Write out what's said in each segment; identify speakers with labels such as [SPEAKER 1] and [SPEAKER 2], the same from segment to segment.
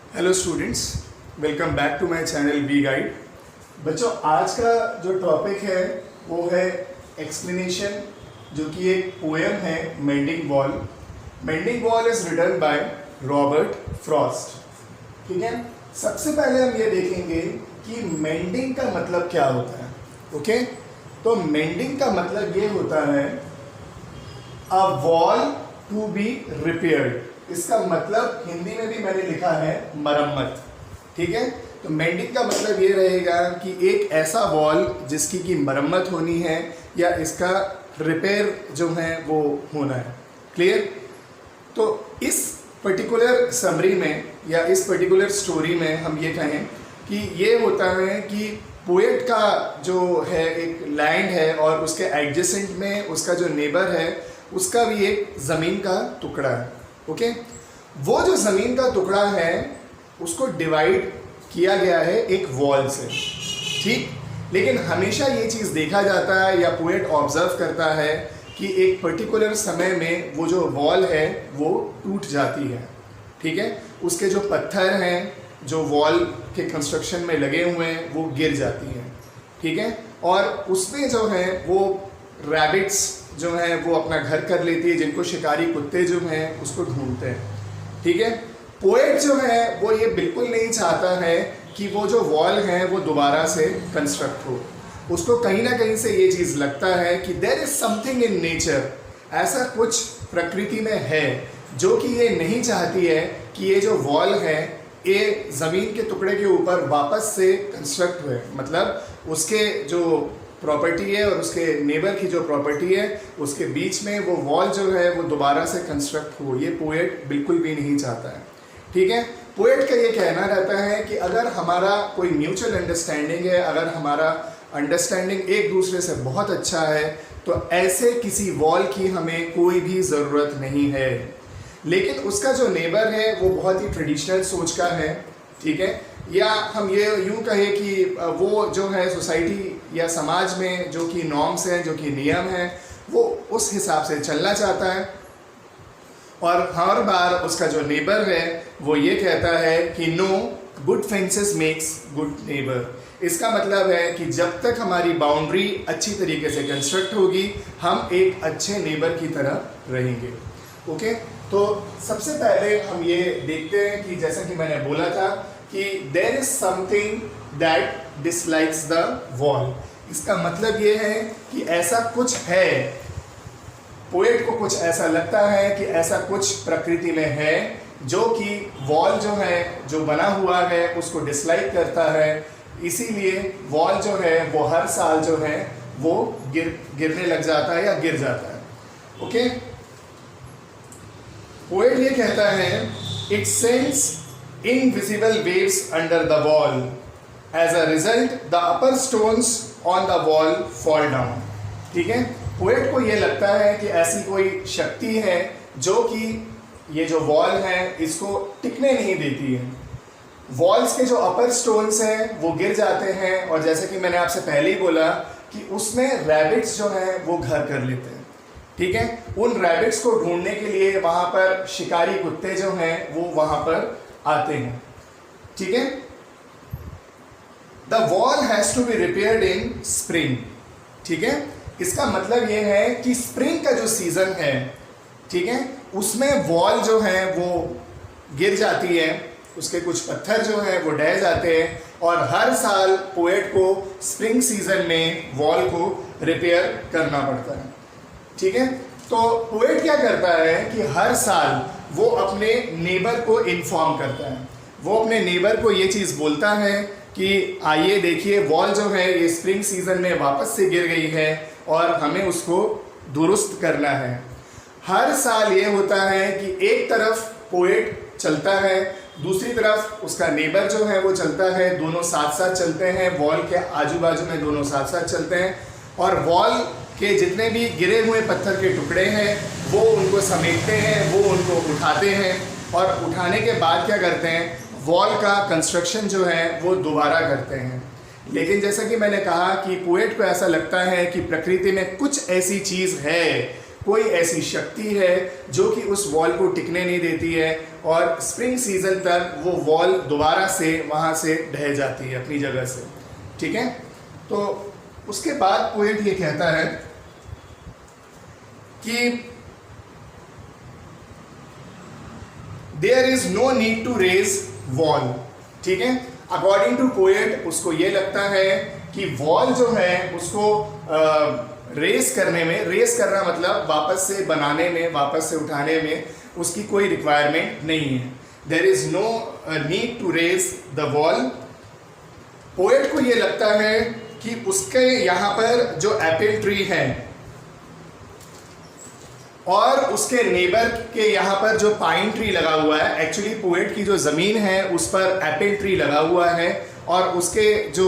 [SPEAKER 1] Hello students, welcome back to my channel we guide. बच्चों, आज का जो टॉपिक है वो है एक्सप्लेनेशन, जो कि एक पोएम है mending wall. Mending wall is written by Robert Frost. ठीक है, सबसे पहले हम ये देखेंगे कि मेंडिंग का मतलब क्या होता है। ओके, तो मेंडिंग का मतलब ये होता है a wall to be repaired. इसका मतलब हिंदी में भी मैंने लिखा है मरम्मत। ठीक है, तो मेंडिंग का मतलब ये रहेगा कि एक ऐसा वॉल जिसकी की मरम्मत होनी है या इसका रिपेयर जो है वो होना है। क्लियर? तो इस पर्टिकुलर समरी में या इस पर्टिकुलर स्टोरी में हम ये कहें कि ये होता है कि पोएट का जो है एक लैंड है और उसके एडजेसेंट में उसका जो नेबर है उसका भी एक ज़मीन का टुकड़ा है। ओके, वो जो ज़मीन का टुकड़ा है उसको डिवाइड किया गया है एक वॉल से। ठीक, लेकिन हमेशा ये चीज़ देखा जाता है या पोएट ऑब्जर्व करता है कि एक पर्टिकुलर समय में वो जो वॉल है वो टूट जाती है। ठीक है, उसके जो पत्थर हैं जो वॉल के कंस्ट्रक्शन में लगे हुए हैं वो गिर जाती हैं। ठीक है, और उसमें जो है वो रैबिट्स जो है वो अपना घर कर लेती है, जिनको शिकारी कुत्ते जो हैं उसको ढूंढते हैं। ठीक है, पोएट जो है वो ये बिल्कुल नहीं चाहता है कि वो जो वॉल है वो दोबारा से कंस्ट्रक्ट हो। उसको कहीं ना कहीं से ये चीज़ लगता है कि there is something in nature, ऐसा कुछ प्रकृति में है जो कि ये नहीं चाहती है कि ये जो वॉल है ये ज़मीन के टुकड़े के ऊपर वापस से कंस्ट्रक्ट हुए। मतलब उसके जो प्रॉपर्टी है और उसके नेबर की जो प्रॉपर्टी है उसके बीच में वो वॉल जो है वो दोबारा से कंस्ट्रक्ट हो, ये पोएट बिल्कुल भी नहीं चाहता है। ठीक है, पोएट का ये कहना रहता है कि अगर हमारा कोई म्यूचुअल अंडरस्टैंडिंग है, अगर हमारा अंडरस्टैंडिंग एक दूसरे से बहुत अच्छा है, तो ऐसे किसी वॉल की हमें कोई भी ज़रूरत नहीं है। लेकिन उसका जो नेबर है वो बहुत ही ट्रेडिशनल सोच का है। ठीक है, या हम ये यूँ कहें कि वो जो है सोसाइटी या समाज में जो कि नॉर्म्स हैं, जो कि नियम हैं, वो उस हिसाब से चलना चाहता है। और हर बार उसका जो नेबर है वो ये कहता है कि no good fences makes good neighbor. इसका मतलब है कि जब तक हमारी बाउंड्री अच्छी तरीके से कंस्ट्रक्ट होगी हम एक अच्छे नेबर की तरह रहेंगे। ओके, तो सबसे पहले हम ये देखते हैं कि जैसा कि मैंने बोला था कि there is something that dislikes the wall. इसका मतलब ये है कि ऐसा कुछ है, पोएट को कुछ ऐसा लगता है कि ऐसा कुछ प्रकृति में है जो कि वॉल जो है जो बना हुआ है उसको डिसलाइक करता है। इसीलिए वॉल जो है वो हर साल जो है वो गिरने लग जाता है या गिर जाता है। ओके, पोएट ये कहता है it sends invisible waves under the wall, as a result the upper stones on the wall fall down. ठीक है, पोएट को ये लगता है कि ऐसी कोई शक्ति है जो कि ये जो वॉल है इसको टिकने नहीं देती है। वॉल्स के जो अपर स्टोन्स हैं वो गिर जाते हैं और जैसे कि मैंने आपसे पहले ही बोला कि उसमें रैबिट्स जो हैं वो घर कर लेते हैं। ठीक है, उन रैबिट्स को ढूंढने के लिए वहाँ पर शिकारी कुत्ते जो हैं वो वहाँ पर आते हैं। ठीक है, the wall has to be repaired in spring. ठीक है, इसका मतलब ये है कि स्प्रिंग का जो सीज़न है, ठीक है, उसमें वॉल जो है वो गिर जाती है, उसके कुछ पत्थर जो हैं वो ढह जाते हैं और हर साल पोएट को स्प्रिंग सीजन में वॉल को रिपेयर करना पड़ता है। ठीक है, तो पोएट क्या करता है कि हर साल वो अपने नेबर को इन्फॉर्म करता है। वो अपने नेबर को ये चीज़ बोलता है कि आइए देखिए वॉल जो है ये स्प्रिंग सीजन में वापस से गिर गई है और हमें उसको दुरुस्त करना है। हर साल ये होता है कि एक तरफ पोएट चलता है, दूसरी तरफ उसका नेबर जो है वो चलता है, दोनों साथ साथ चलते हैं, वॉल के आजू बाजू में दोनों साथ साथ चलते हैं और वॉल के जितने भी गिरे हुए पत्थर के टुकड़े हैं वो उनको समेटते हैं, वो उनको उठाते हैं और उठाने के बाद क्या करते हैं, वॉल का कंस्ट्रक्शन जो है वो दोबारा करते हैं। लेकिन जैसा कि मैंने कहा कि पोएट को ऐसा लगता है कि प्रकृति में कुछ ऐसी चीज़ है, कोई ऐसी शक्ति है जो कि उस वॉल को टिकने नहीं देती है और स्प्रिंग सीजन तक वो वॉल दोबारा से वहाँ से ढह जाती है अपनी जगह से। ठीक है, तो उसके बाद पोएट ये कहता है कि there is no need to raise wall. ठीक है, अकॉर्डिंग टू पोएट उसको ये लगता है कि वॉल जो है उसको रेस करने में, रेस करना मतलब वापस से बनाने में, वापस से उठाने में उसकी कोई रिक्वायरमेंट नहीं है। There is no need to raise the wall. Poet को ये लगता है कि उसके यहाँ पर जो एप्पल ट्री है और उसके नेबर के यहाँ पर जो पाइन ट्री लगा हुआ है, एक्चुअली पोएट की जो ज़मीन है उस पर एप्पल ट्री लगा हुआ है और उसके जो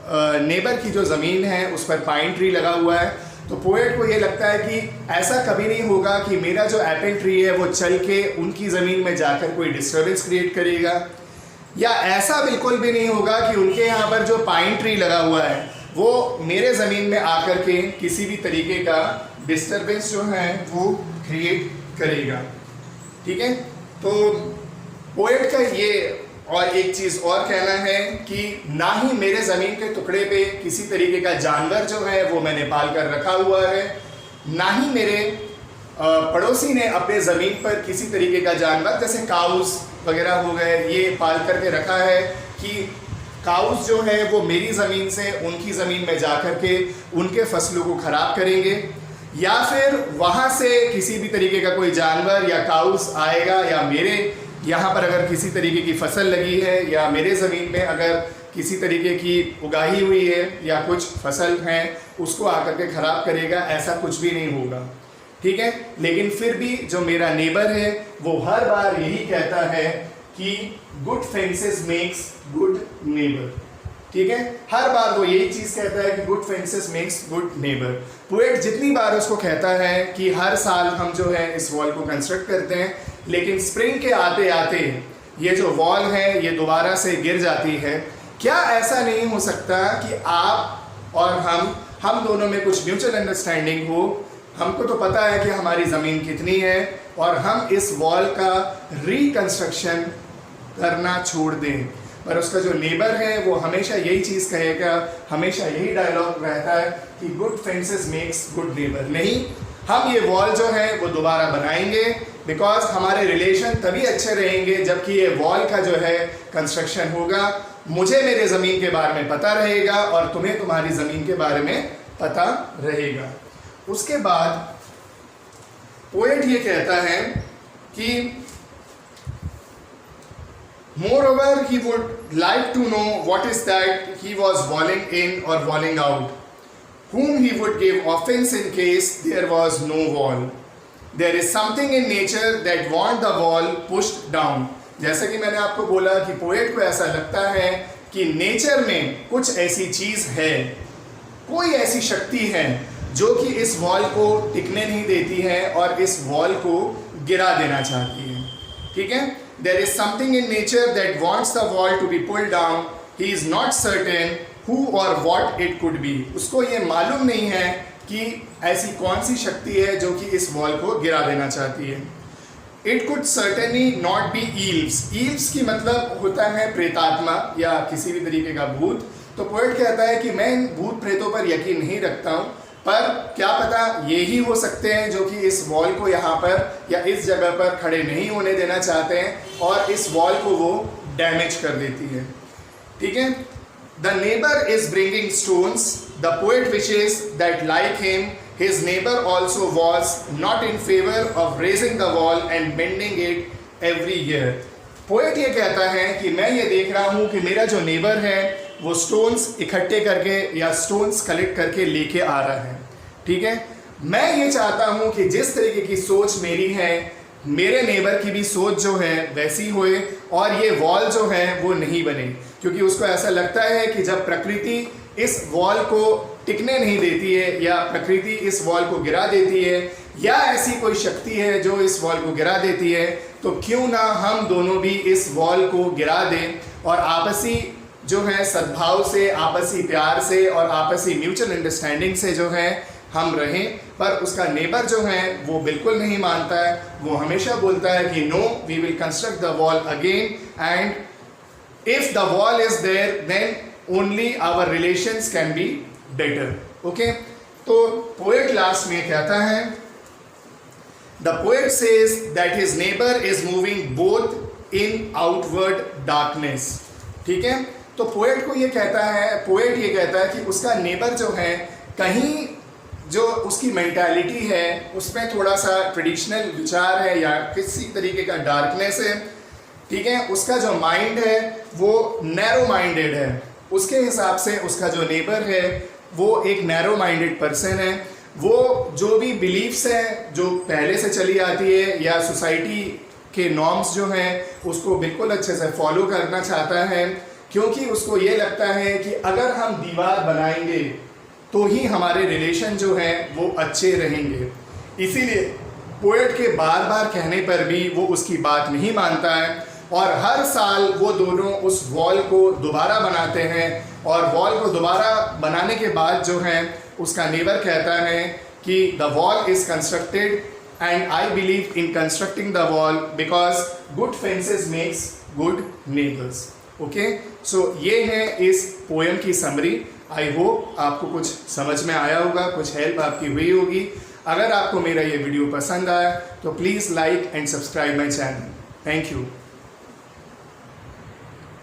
[SPEAKER 1] नेबर की जो ज़मीन है उस पर पाइन ट्री लगा हुआ है। तो पोएट को ये लगता है कि ऐसा कभी नहीं होगा कि मेरा जो एप्पल ट्री है वो चल के उनकी ज़मीन में जाकर कोई डिस्टर्बेंस क्रिएट करेगा, या ऐसा बिल्कुल भी नहीं होगा कि उनके यहाँ पर जो पाइन ट्री लगा हुआ है वो मेरे ज़मीन में आकर के किसी भी तरीके का डिस्टर्बेंस जो है वो क्रिएट करेगा। ठीक है, तो पोएट का ये और एक चीज़ और कहना है कि ना ही मेरे ज़मीन के टुकड़े पे किसी तरीके का जानवर जो है वो मैंने पाल कर रखा हुआ है, ना ही मेरे पड़ोसी ने अपने ज़मीन पर किसी तरीके का जानवर जैसे काउस वगैरह हो गए ये पाल करके रखा है कि काउस जो है वो मेरी ज़मीन से उनकी ज़मीन में जा कर के उनके फसलों को ख़राब करेंगे, या फिर वहाँ से किसी भी तरीके का कोई जानवर या काउस आएगा, या मेरे यहाँ पर अगर किसी तरीके की फसल लगी है या मेरे ज़मीन में अगर किसी तरीके की उगाही हुई है या कुछ फसल हैं उसको आकर के ख़राब करेगा। ऐसा कुछ भी नहीं होगा। ठीक है, लेकिन फिर भी जो मेरा नेबर है वो हर बार यही कहता है कि good fences makes good neighbour. ठीक है, हर बार वो यही चीज़ कहता है कि good fences makes good neighbour. Poet जितनी बार उसको कहता है कि हर साल हम जो है इस वॉल को कंस्ट्रक्ट करते हैं, लेकिन स्प्रिंग के आते आते ये जो वॉल है ये दोबारा से गिर जाती है। क्या ऐसा नहीं हो सकता कि आप और हम दोनों में कुछ म्यूचुअल अंडरस्टैंडिंग हो? हमको तो पता है कि हमारी ज़मीन कितनी है और हम इस वॉल का रिकंस्ट्रक्शन करना छोड़ दें, पर उसका जो नेबर है वो हमेशा यही चीज़ कहेगा, हमेशा यही डायलॉग रहता है कि good fences makes good neighbour. नहीं, हम ये वॉल जो है वो दोबारा बनाएंगे, बिकॉज हमारे रिलेशन तभी अच्छे रहेंगे जबकि ये वॉल का जो है कंस्ट्रक्शन होगा। मुझे मेरे ज़मीन के बारे में पता रहेगा और तुम्हें तुम्हारी ज़मीन के बारे में पता रहेगा। उसके बाद पोएट ये कहता है कि moreover he would like to know what is that he was walling in or walling out, whom he would give offense in case there was no wall. There is something in nature that want the wall pushed down. जैसा कि मैंने आपको बोला कि poet को ऐसा लगता है कि नेचर में कुछ ऐसी चीज़ है, कोई ऐसी शक्ति है जो कि इस वॉल को टिकने नहीं देती है और इस वॉल को गिरा देना चाहती है। ठीक है, there is something in nature that wants the wall to be pulled down. He is not certain who or what it could be. उसको ये मालूम नहीं है कि ऐसी कौन सी शक्ति है जो कि इस वॉल को गिरा देना चाहती है। It could certainly not be eels. Eels की मतलब होता है प्रेतात्मा या किसी भी तरीके का भूत। तो पोएट कहता है कि मैं इन भूत प्रेतों पर यकीन नहीं रखता हूँ, पर क्या पता ये ही हो सकते हैं जो कि इस वॉल को यहाँ पर या इस जगह पर खड़े नहीं होने देना चाहते हैं और इस वॉल को वो डैमेज कर देती है। ठीक है, the neighbour is bringing stones, the poet wishes that like him his neighbor also was not in favor of raising the wall and mending it every year. Poet ये कहता है कि मैं ये देख रहा हूँ कि मेरा जो नेबर है वो स्टोन्स इकट्ठे करके या स्टोन्स कलेक्ट करके लेके आ रहा है। ठीक है, मैं ये चाहता हूँ कि जिस तरीके की सोच मेरी है मेरे नेबर की भी सोच जो है वैसी होए और ये वॉल जो है वो नहीं बने, क्योंकि उसको ऐसा लगता है कि जब प्रकृति इस वॉल को टिकने नहीं देती है या प्रकृति इस वॉल को गिरा देती है या ऐसी कोई शक्ति है जो इस वॉल को गिरा देती है, तो क्यों ना हम दोनों भी इस वॉल को गिरा दें और आपसी जो है सद्भाव से, आपसी प्यार से और आपसी म्यूचुअल अंडरस्टैंडिंग से जो है हम रहें, पर उसका नेबर जो है वो बिल्कुल नहीं मानता है। वो हमेशा बोलता है कि no, we will construct the wall again, and if the wall is there then only our relations can be better. Okay, तो पोएट लास्ट में कहता है, the poet says that his neighbor is moving both in outward darkness. ठीक है, तो poet को ये कहता है, पोएट ये कहता है कि उसका नेबर जो है कहीं जो उसकी मेंटालिटी है उसमें थोड़ा सा ट्रेडिशनल विचार है या किसी तरीके का डार्कनेस है। ठीक है, उसका जो माइंड है वो नैरो माइंडेड है। उसके हिसाब से उसका जो नेबर है वो एक नैरो माइंडेड पर्सन है। वो जो भी बिलीफ्स हैं जो पहले से चली आती है या सोसाइटी के नॉर्म्स जो हैं उसको बिल्कुल अच्छे से फॉलो करना चाहता है, क्योंकि उसको ये लगता है कि अगर हम दीवार बनाएंगे तो ही हमारे रिलेशन जो हैं वो अच्छे रहेंगे। इसीलिए पोएट के बार बार कहने पर भी वो उसकी बात नहीं मानता है और हर साल वो दोनों उस वॉल को दोबारा बनाते हैं। और वॉल को दोबारा बनाने के बाद जो है उसका नेबर कहता है कि the wall is constructed and I believe in constructing the wall because good fences makes good neighbours. Okay, so ये है इस पोएम की समरी। आई होप आपको कुछ समझ में आया होगा, कुछ हेल्प आपकी हुई होगी। अगर आपको मेरा ये वीडियो पसंद आया तो please like and subscribe my channel. Thank you.